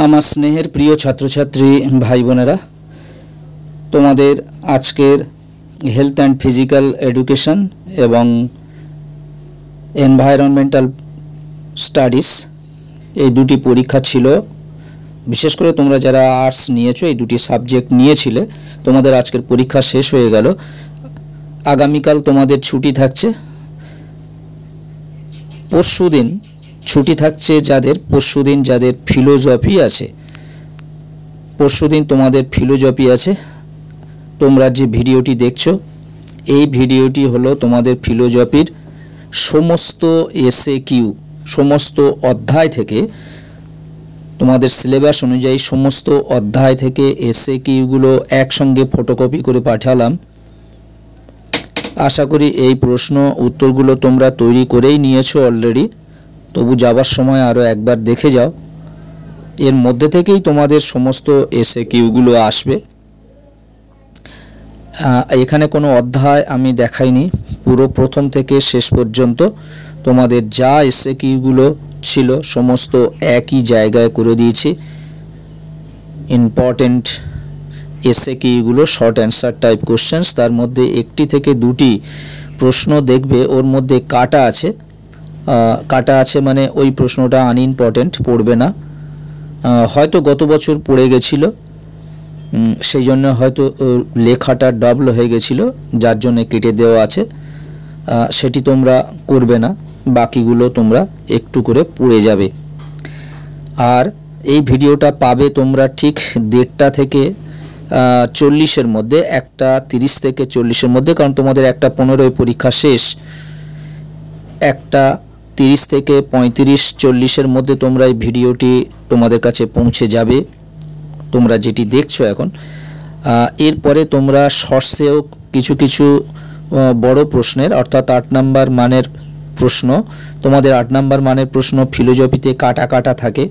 আমার স্নেহের প্রিয় ছাত্রছাত্রী ভাই বোনেরা, তোমাদের আজকের হেলথ অ্যান্ড ফিজিক্যাল এডুকেশন এবং এনভায়রনমেন্টাল স্টাডিজ এই দুটি পরীক্ষা ছিল। বিশেষ করে তোমরা যারা আর্টস নিয়েছো, এই দুটি সাবজেক্ট নিয়েছিলে, তোমাদের আজকের পরীক্ষা শেষ হয়ে গেল। আগামীকাল তোমাদের ছুটি থাকছে। পরশুদিন ছুটি থাকছে যাদের ফিলোজফি আছে, পরশুদিন তোমাদের ফিলোজফি আছে। তোমরা যে ভিডিওটি দেখছো, এই ভিডিওটি হলো তোমাদের ফিলোজফির সমস্ত এসএকিউ, সমস্ত অধ্যায় থেকে, তোমাদের সিলেবাস অনুযায়ী সমস্ত অধ্যায় থেকে এসএকিউগুলো একসঙ্গে ফটোকপি করে পাঠালাম। আশা করি এই প্রশ্ন উত্তরগুলো তোমরা তৈরি করেই নিয়েছো অলরেডি। তবু যাবার সময় আরও একবার দেখে যাও, এর মধ্যে থেকেই তোমাদের সমস্ত এসএকিউগুলো আসবে। এখানে কোনো অধ্যায় আমি দেখাইনি, পুরো প্রথম থেকে শেষ পর্যন্ত তোমাদের যা এসএকিউগুলো ছিল সমস্ত একই জায়গায় করে দিয়েছি। ইম্পর্টেন্ট এসএকিউগুলো, শর্ট অ্যান্সার টাইপ কোশ্চেন্স, তার মধ্যে একটি থেকে দুটি প্রশ্ন দেখবে ওর মধ্যে কাটা আছে। কাটা আছে মানে ওই প্রশ্নটা আনইম্পর্টেন্ট, পড়বে না। হয়তো গত বছর পড়ে গেছিলো, সেই জন্য হয়তো লেখাটা ডাবল হয়ে গেছিলো, যার জন্য কেটে দেওয়া আছে। সেটি তোমরা করবে না, বাকিগুলো তোমরা একটু করে পড়ে যাবে। আর এই ভিডিওটা পাবে তোমরা ঠিক 1:30 থেকে 40-এর মধ্যে, 1:30 থেকে 40-এর মধ্যে, কারণ তোমাদের 1:15 পরীক্ষা শেষ। 1:30 থেকে 35-40-এর মধ্যে তোমরা এই ভিডিওটি তোমাদের কাছে পৌঁছে যাবে, তোমরা যেটি দেখছো এখন। এরপরে তোমরা শর্টসেও কিছু কিছু বড় প্রশ্নের, অর্থাৎ 8 নাম্বার মানের প্রশ্ন, তোমাদের 8 নাম্বার মানের প্রশ্ন ফিলোজফিতে কাটা কাটা থাকে।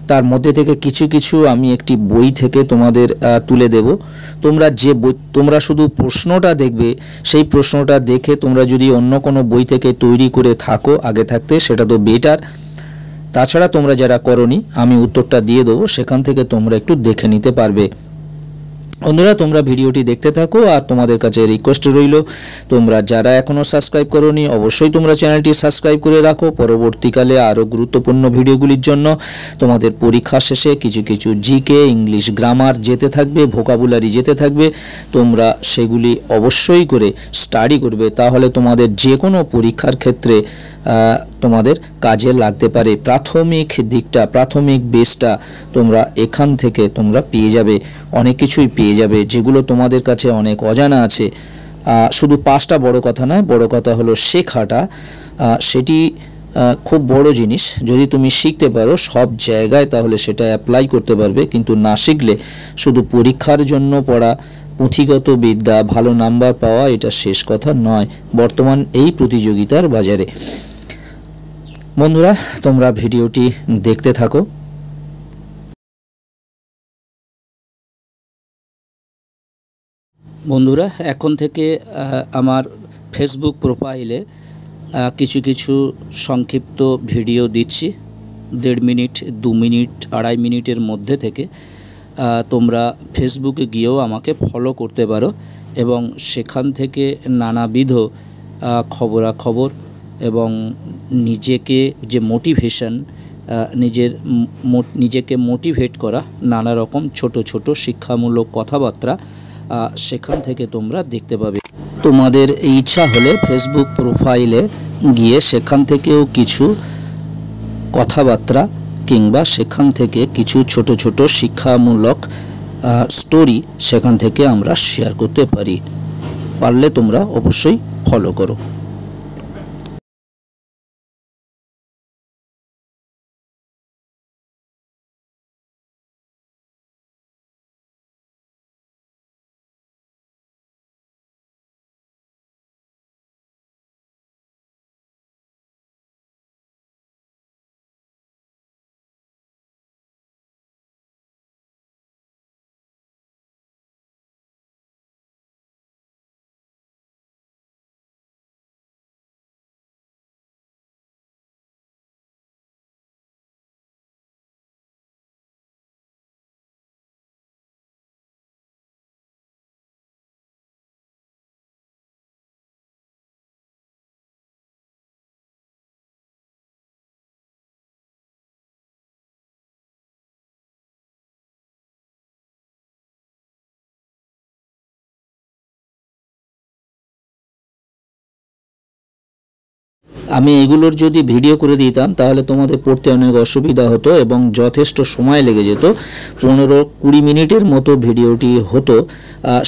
তার মধ্যে থেকে কিছু কিছু আমি একটি বই থেকে তোমাদের তুলে দেব। তোমরা শুধু প্রশ্নটা দেখবে, সেই প্রশ্নটা দেখে তোমরা যদি অন্য কোনো বই থেকে তৈরি করে থাকো আগে থাকতে, সেটা তো বেটার। তাছাড়া তোমরা যারা করনি, আমি উত্তরটা দিয়ে দেবো, সেখান থেকে তোমরা একটু দেখে নিতে পারবে। বন্ধুরা, তোমরা ভিডিওটি দেখতে থাকো। আর তোমাদের কাছে রিকোয়েস্ট রইল, তোমরা যারা এখনও সাবস্ক্রাইব করোনি, অবশ্যই তোমরা চ্যানেলটি সাবস্ক্রাইব করে রাখো। পরবর্তীকালে আরও গুরুত্বপূর্ণ ভিডিওগুলির জন্য তোমাদের পরীক্ষা শেষে কিছু কিছু জিকে, ইংলিশ গ্রামার যেতে থাকবে, ভোকাবুলারি যেতে থাকবে। তোমরা সেগুলি অবশ্যই করে স্টাডি করবে, তাহলে তোমাদের যে কোনো পরীক্ষার ক্ষেত্রে তোমাদের কাজে লাগতে পারে। প্রাথমিক দিকটা, প্রাথমিক বেসটা তোমরা এখান থেকে তোমরা পেয়ে যাবে, অনেক কিছুই পেয়ে যাবে যেগুলো তোমাদের কাছে অনেক অজানা আছে। শুধু পাসটা বড় কথা নয়, বড় কথা হলো শেখাটা। সেটি খুব বড় জিনিস। যদি তুমি শিখতে পারো সব জায়গায়, তাহলে সেটা অ্যাপ্লাই করতে পারবে। কিন্তু না শিখলে শুধু পরীক্ষার জন্য পড়া, পুঁথিগত বিদ্যা, ভালো নাম্বার পাওয়া, এটা শেষ কথা নয় বর্তমান এই প্রতিযোগিতার বাজারে। বন্ধুরা, তোমরা ভিডিওটি দেখতে থাকো। বন্ধুরা, এখন থেকে আমার ফেসবুক প্রোফাইলে কিছু কিছু সংক্ষিপ্ত ভিডিও দিচ্ছি, 1.5 মিনিট, 2 মিনিট, 2.5 মিনিটের মধ্যে থেকে। তোমরা ফেসবুকে গিয়েও আমাকে ফলো করতে পারো এবং সেখান থেকে নানাবিধ খবরাখবর এবং নিজেকে যে মোটিভেশন, নিজেকে মোটিভেট করা নানা রকম ছোট ছোট শিক্ষামূলক কথাবার্তা সেখান থেকে তোমরা দেখতে পাবে। তোমাদের ইচ্ছা হলে ফেসবুক প্রোফাইলে গিয়ে সেখান থেকেও কিছু কথাবার্তা কিংবা সেখান থেকে কিছু ছোট ছোট শিক্ষামূলক স্টোরি সেখান থেকে আমরা শেয়ার করতে পারি। পারলে তোমরা অবশ্যই ফলো করো। আমি এগুলোর যদি ভিডিও করে দিতাম তাহলে তোমাদের পড়তে অনেক অসুবিধা হতো এবং যথেষ্ট সময় লেগে যেত। 15-20 মিনিটের মতো ভিডিওটি হতো।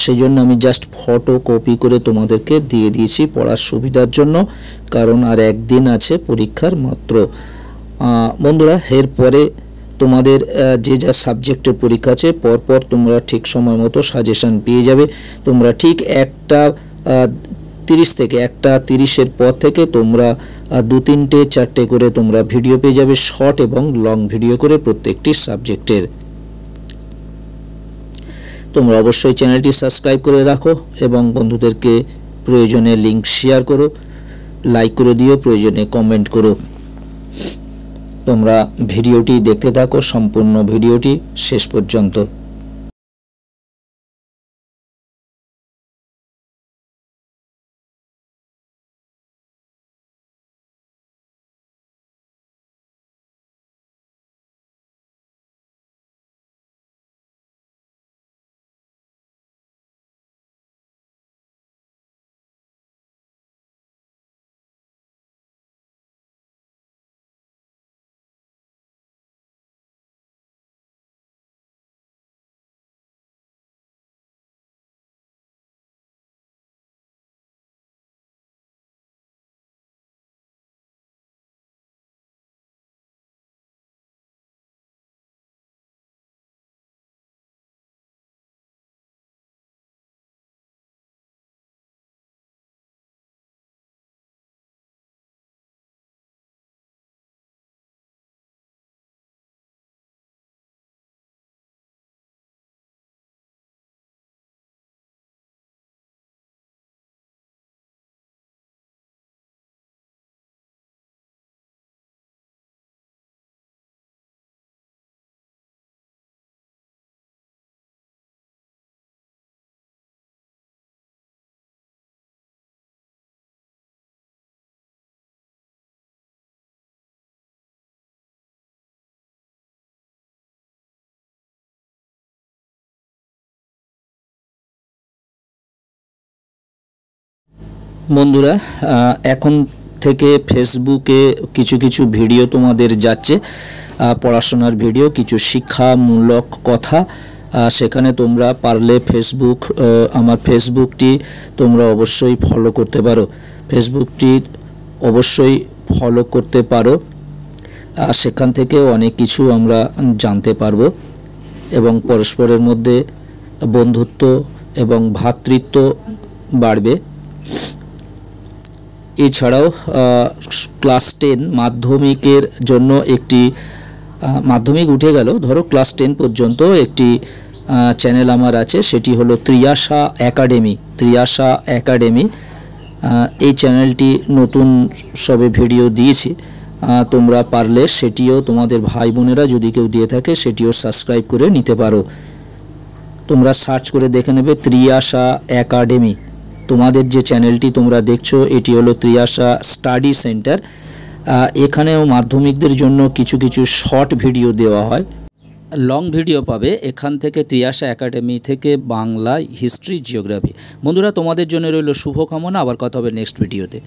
সেই জন্য আমি জাস্ট ফটো কপি করে তোমাদেরকে দিয়ে দিয়েছি পড়ার সুবিধার জন্য, কারণ আর একদিন আছে পরীক্ষার মাত্র। বন্ধুরা, এরপরে তোমাদের যে যা সাবজেক্টের পরীক্ষা আছে পরপর তোমরা ঠিক সময় মতো সাজেশান পেয়ে যাবে। তোমরা ঠিক 1:30 থেকে 1:30-এর পর থেকে তোমরা 2-3-4টে করে তোমরা ভিডিও পেয়ে যাবে, শর্ট এবং লং ভিডিও করে প্রত্যেকটি সাবজেক্টের। তোমরা অবশ্যই চ্যানেলটি সাবস্ক্রাইব করে রাখো এবং বন্ধুদেরকে প্রয়োজনে লিঙ্ক শেয়ার করো, লাইক করে দিও, প্রয়োজনে কমেন্ট করো। তোমরা ভিডিওটি দেখতে থাকো, সম্পূর্ণ ভিডিওটি শেষ পর্যন্ত। বন্ধুরা, এখন থেকে ফেসবুকে কিছু কিছু ভিডিও তোমাদের যাচ্ছে, পড়াশোনার ভিডিও, কিছু শিক্ষামূলক কথা। সেখানে তোমরা পারলে আমার ফেসবুকটি তোমরা অবশ্যই ফলো করতে পারো। ফেসবুকটি অবশ্যই ফলো করতে পারো, সেখান থেকে অনেক কিছু আমরা জানতে পারবো এবং পরস্পরের মধ্যে বন্ধুত্ব এবং ভ্রাতৃত্ব বাড়বে। এছাড়াও ক্লাস 10 মাধ্যমিকের জন্য একটি, মাধ্যমিক উঠে গেল, ধরো ক্লাস 10 পর্যন্ত একটি চ্যানেল আমার আছে, সেটি হলো ত্রিয়াশা একাডেমি। এই চ্যানেলটি নতুন সবে ভিডিও দিয়েছি, তোমরা পারলে সেটিও তোমাদের ভাই বোনেরা যদি কেউ দিয়ে থাকে সেটিও সাবস্ক্রাইব করে নিতে পারো। তোমরা সার্চ করে দেখে নেবে ত্রিয়াশা একাডেমি। তোমাদের যে চ্যানেলটি তোমরা দেখছো এটি হলো ত্রিয়াশা স্টাডি সেন্টার। এখানেও মাধ্যমিকদের জন্য কিছু কিছু শর্ট ভিডিও দেওয়া হয়, লং ভিডিও পাবে এখান থেকে, ত্রিয়াশা একাডেমি থেকে, বাংলা, হিস্ট্রি, জিওগ্রাফি। বন্ধুরা, তোমাদের জন্য রইল শুভকামনা। আবার কথা হবে নেক্সট ভিডিওতে।